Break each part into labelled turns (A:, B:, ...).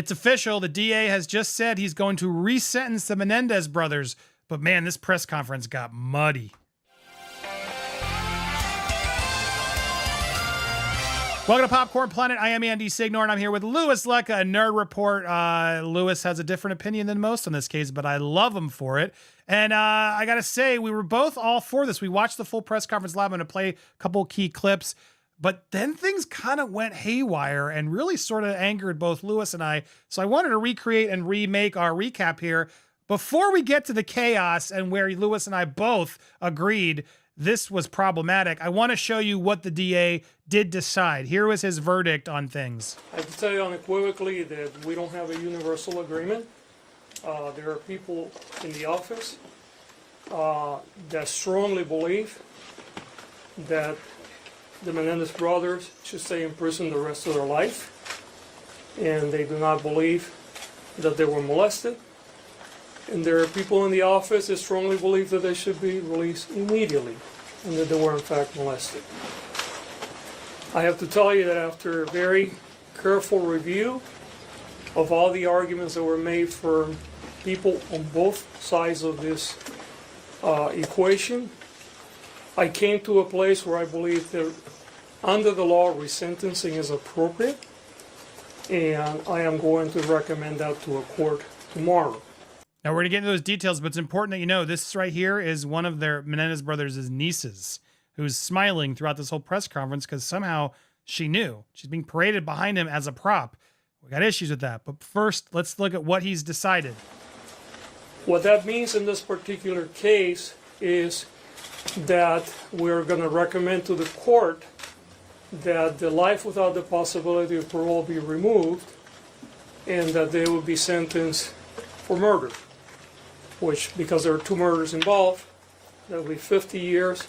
A: It's official. The DA has just said he's going to resentence the Menendez brothers. But man, this press conference got muddy. Welcome to Popcorn Planet. I am Andy Signore, and I'm here with Louis Lecca, a Nerd Report. Louis has a different opinion than most on this case, but I love him for it. And I got to say, we were both all for this. We watched the full press conference live. I'm going to play a couple key clips. But then things kind of went haywire and really sort of angered both Louis and I. So I wanted to recreate and remake our recap here. Before we get to the chaos and where Louis and I both agreed this was problematic, I want to show you what the DA did decide. Here was his verdict on things.
B: I have to tell you unequivocally that we don't have a universal agreement. There are people in the office that strongly believe that the Menendez brothers should stay in prison the rest of their life, and they do not believe that they were molested. And there are people in the office that strongly believe that they should be released immediately and that they were in fact molested. I have to tell you that after a very careful review of all the arguments that were made for people on both sides of this equation, I came to a place where I believe that under the law, resentencing is appropriate, and I am going to recommend that to a court tomorrow.
A: Now, we're going to get into those details, but it's important that you know this right here is one of their Menendez brothers' nieces who's smiling throughout this whole press conference because somehow she knew. She's being paraded behind him as a prop. We got issues with that. But first, let's look at what he's decided.
B: What that means in this particular case is that we're going to recommend to the court that the life without the possibility of parole be removed and that they will be sentenced for murder, which, because there are two murders involved, that will be 50 years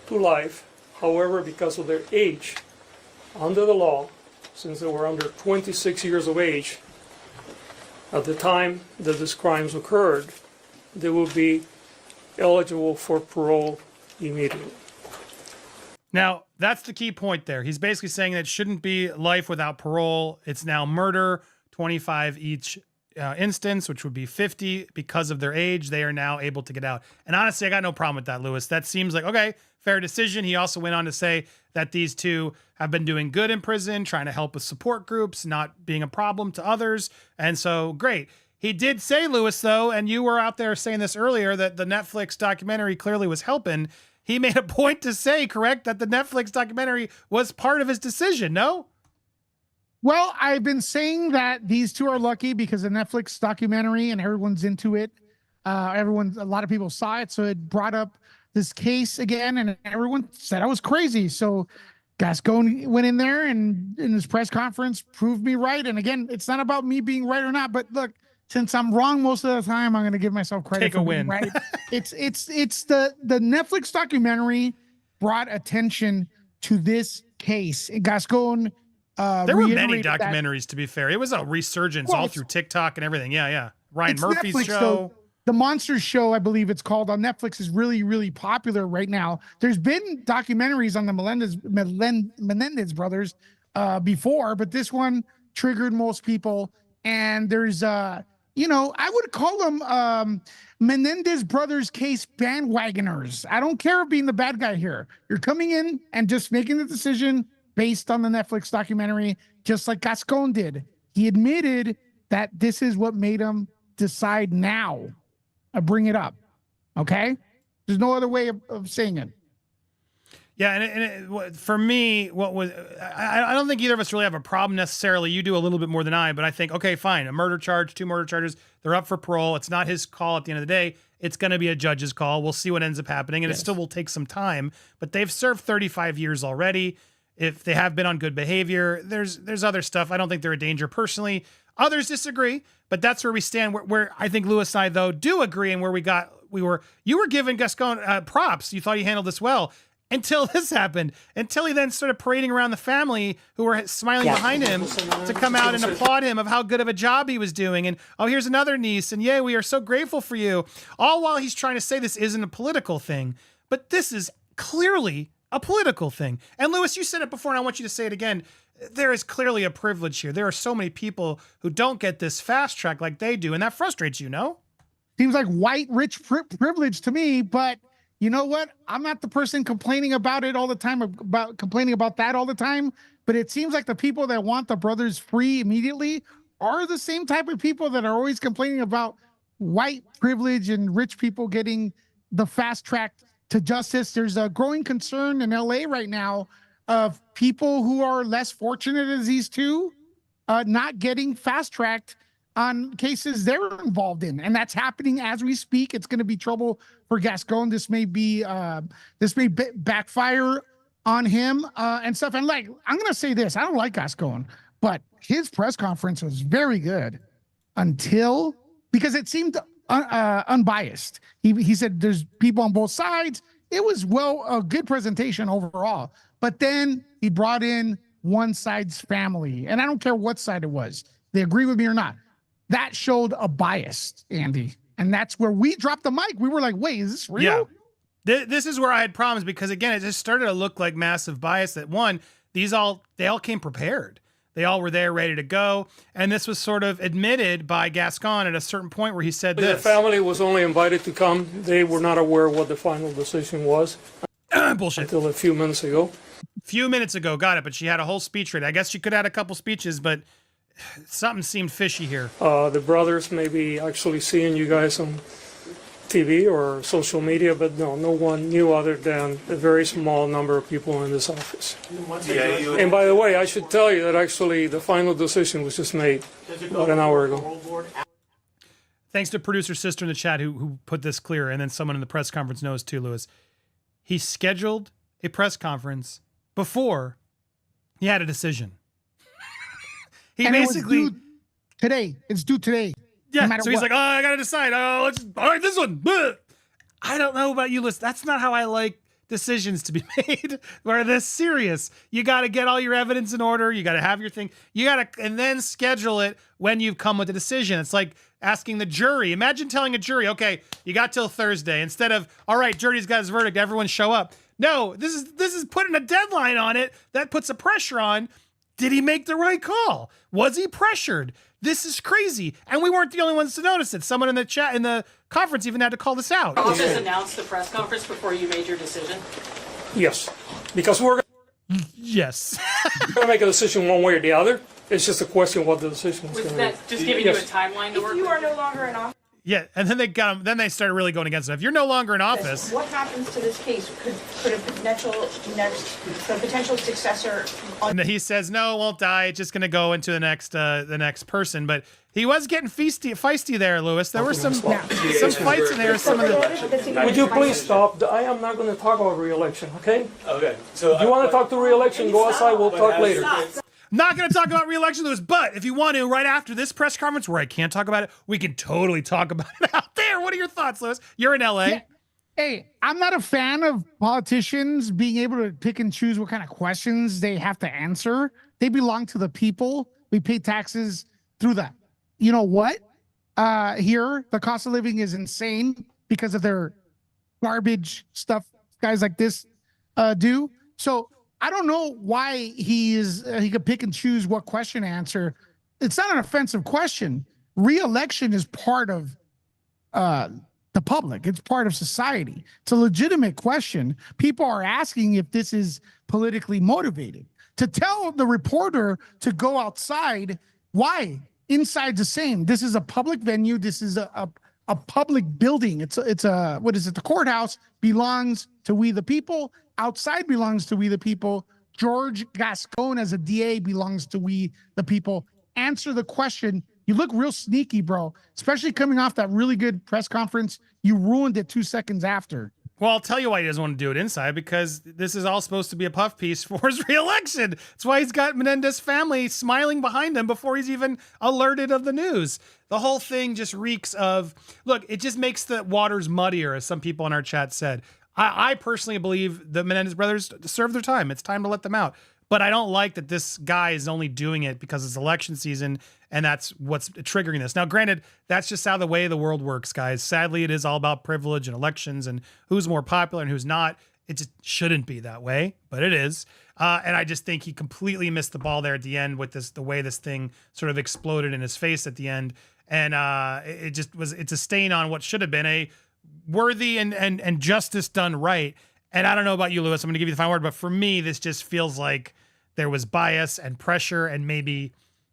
B: to life. However, because of their age, under the law, since they were under 26 years of age at the time that these crimes occurred, they will be eligible for parole immediately.
A: Now, that's the key point there. He's basically saying that it shouldn't be life without parole. It's now murder, 25 each instance, which would be 50 because of their age. They are now able to get out. And honestly, I got no problem with that, Louis. That seems like, okay, fair decision. He also went on to say that these two have been doing good in prison, trying to help with support groups, not being a problem to others. And so, great. He did say, Louis, though, and you were out there saying this earlier, that the Netflix documentary clearly was helping. He made a point to say, correct, that the Netflix documentary was part of his decision, no?
C: Well, I've been saying that these two are lucky because the Netflix documentary and everyone's into it. A lot of people saw it, so it brought up this case again, and everyone said I was crazy. So Gascon went in there and in his press conference proved me right. And again, it's not about me being right or not, but look, since I'm wrong most of the time, I'm going to give myself credit.
A: Take a win,
C: right? It's the Netflix documentary brought attention to this case. Gascon.
A: There were many documentaries, to be fair. It was a resurgence all through TikTok and everything. Yeah. Ryan Murphy's
C: Netflix,
A: show.
C: Though, the Monsters Show, I believe it's called, on Netflix is really, really popular right now. There's been documentaries on the Menendez brothers before, but this one triggered most people. And there's, I would call them Menendez brothers case bandwagoners. I don't care being the bad guy here. You're coming in and just making the decision based on the Netflix documentary, just like Gascon did. He admitted that this is what made him decide now. I bring it up. Okay? There's no other way of saying it.
A: Yeah, and for me, I don't think either of us really have a problem necessarily. You do a little bit more than I, but I think, okay, fine, a murder charge, 2 murder charges, they're up for parole. It's not his call at the end of the day. It's going to be a judge's call. We'll see what ends up happening, and It still will take some time, but they've served 35 years already. If they have been on good behavior, there's other stuff. I don't think they're a danger personally. Others disagree, but that's where we stand. Where I think Louis and I, though, do agree, and where you were giving Gascon props. You thought he handled this well until this happened. Until he then started parading around the family who were smiling behind him to come out and applaud him of how good of a job he was doing. And oh, here's another niece, and yay, we are so grateful for you. All while he's trying to say this isn't a political thing, but this is clearly a political thing. And Louis, you said it before, and I want you to say it again. There is clearly a privilege here. There are so many people who don't get this fast track like they do, and that frustrates you, no?
C: Seems like white, rich privilege to me, but you know what? I'm not the person complaining about it all the time, about complaining about that all the time, but it seems like the people that want the brothers free immediately are the same type of people that are always complaining about white privilege and rich people getting the fast track to justice. There's a growing concern in LA right now of people who are less fortunate as these two not getting fast tracked on cases they're involved in, and that's happening as we speak. It's going to be trouble for Gascon. This may backfire on him and stuff. And like, I'm going to say this: I don't like Gascon, but his press conference was very good because it seemed unbiased. He said there's people on both sides. It was a good presentation overall. But then he brought in one side's family, and I don't care what side it was. They agree with me or not. That showed a bias, Andy. And that's where we dropped the mic. We were like, wait, is this real?
A: Yeah. This is where I had problems because, again, it just started to look like massive bias that, one, they all came prepared. They all were there ready to go. And this was sort of admitted by Gascon at a certain point where he said
B: The
A: this.
B: family was only invited to come. They were not aware what the final decision was
A: Bullshit.
B: until a few minutes ago.
A: Few minutes ago, got it, but she had a whole speech ready. I guess she could have had a couple speeches, but something seemed fishy here.
B: The brothers may be actually seeing you guys on TV or social media, but no one knew other than a very small number of people in this office. And by the way, I should tell you that actually the final decision was just made about an hour ago.
A: Thanks to producer sister in the chat who put this clear, and then someone in the press conference knows too, Louis. He scheduled a press conference before he had a decision.
C: And basically it's due today.
A: Yeah,
C: no
A: so he's like, I gotta decide. All right, this one. I don't know about you, Liz. That's not how I like decisions to be made. Where this serious. You gotta get all your evidence in order. You gotta have your thing. And then schedule it when you've come with a decision. It's like asking the jury. Imagine telling a jury, okay, you got till Thursday. Instead of, all right, jury's got his verdict, everyone show up. No, this is putting a deadline on it that puts a pressure on. Did he make the right call? Was he pressured? This is crazy. And we weren't the only ones to notice it. Someone in the chat, in the conference even had to call this out.
D: Did you just announce the press conference before you made your decision?
B: Yes, because we're
A: Yes.
B: going to make a decision one way or the other. It's just a question of what the decision is
D: Was
B: going to be.
D: that just giving you a timeline to work
E: If you
D: with?
E: are no longer in office,
A: Yeah, and then they got him. Then they started really going against him. If you're no longer in office,
E: what happens to this case? Could a potential successor?
A: and he says no, it won't die. It's just going to go into the next person. But he was getting feisty there, Louis. There were some fights in there. Some of the.
B: Would you please stop? I am not going to talk about re-election, okay?
F: Okay. So
B: If you want to talk to re-election, go outside. We'll talk later.
A: Not going to talk about re-election, Louis. But if you want to, right after this press conference where I can't talk about it, we can totally talk about it out there. What are your thoughts, Louis? You're in LA.
C: Yeah. Hey, I'm not a fan of politicians being able to pick and choose what kind of questions they have to answer. They belong to the people. We pay taxes through that. You know what? Here, the cost of living is insane because of their garbage stuff guys like this do. So I don't know why he could pick and choose what question to answer. It's not an offensive question. Re-election is part of the public. It's part of society. It's a legitimate question. People are asking if this is politically motivated. To tell the reporter to go outside, why? Inside's the same. This is a public venue. This is a public building. It's a what is it? The courthouse belongs to we the people. Outside belongs to we the people. George Gascon as a DA belongs to we the people. Answer the question. You look real sneaky, bro, especially coming off that really good press conference. You ruined it 2 seconds after.
A: Well, I'll tell you why he doesn't want to do it inside, because this is all supposed to be a puff piece for his reelection. That's why he's got Menendez family smiling behind him before he's even alerted of the news. The whole thing just reeks of, look, it just makes the waters muddier, as some people in our chat said. I personally believe the Menendez brothers served their time. It's time to let them out. But I don't like that this guy is only doing it because it's election season, and that's what's triggering this. Now, granted, that's just how the way the world works, guys. Sadly, it is all about privilege and elections and who's more popular and who's not. It just shouldn't be that way, but it is. And I just think he completely missed the ball there at the end with the way this thing sort of exploded in his face at the end. And it's a stain on what should have been a worthy and justice done right. And I don't know about you, Lewis, I'm going to give you the final word, but for me, this just feels like there was bias and pressure and maybe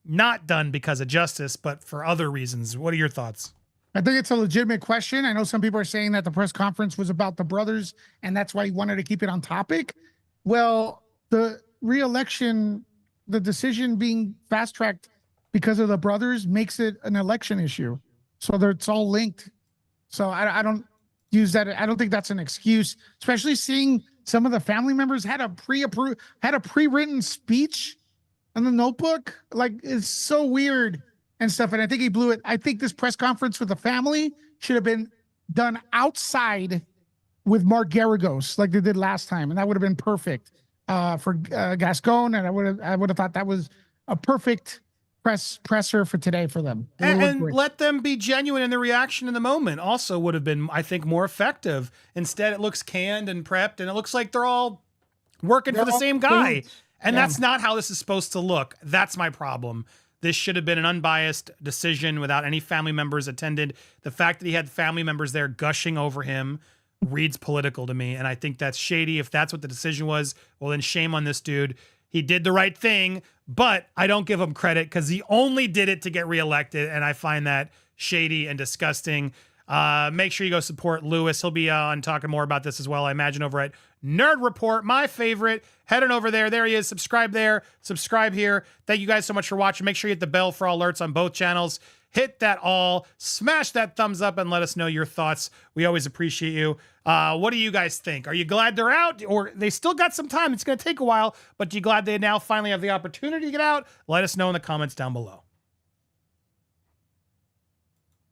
A: not done because of justice, but for other reasons. What are your thoughts?
C: I think it's a legitimate question. I know some people are saying that the press conference was about the brothers and that's why he wanted to keep it on topic. Well, the re-election, the decision being fast-tracked because of the brothers makes it an election issue. So it's all linked. So I don't use that. I don't think that's an excuse, especially seeing some of the family members had a pre-written speech in the notebook. Like, it's so weird and stuff. And I think he blew it. I think this press conference with the family should have been done outside with Mark Garagos like they did last time. And that would have been perfect for Gascon. And I would have thought that was a perfect presser for today for them.
A: And let them be genuine in their reaction in the moment also would have been, I think, more effective. Instead, it looks canned and prepped and it looks like they're all working for the same guy. And that's not how this is supposed to look. That's my problem. This should have been an unbiased decision without any family members attended. The fact that he had family members there gushing over him reads political to me. And I think that's shady. If that's what the decision was, well, then shame on this dude. He did the right thing, but I don't give him credit because he only did it to get reelected. And I find that shady and disgusting. Make sure you go support Lewis. He'll be on talking more about this as well, I imagine, over at Nerd Report, my favorite. Head on over there. There he is. Subscribe there. Subscribe here. Thank you guys so much for watching. Make sure you hit the bell for all alerts on both channels. Hit that all. Smash that thumbs up and let us know your thoughts. We always appreciate you. What do you guys think? Are you glad they're out? Or they still got some time? It's going to take a while, but you glad they now finally have the opportunity to get out? Let us know in the comments down below.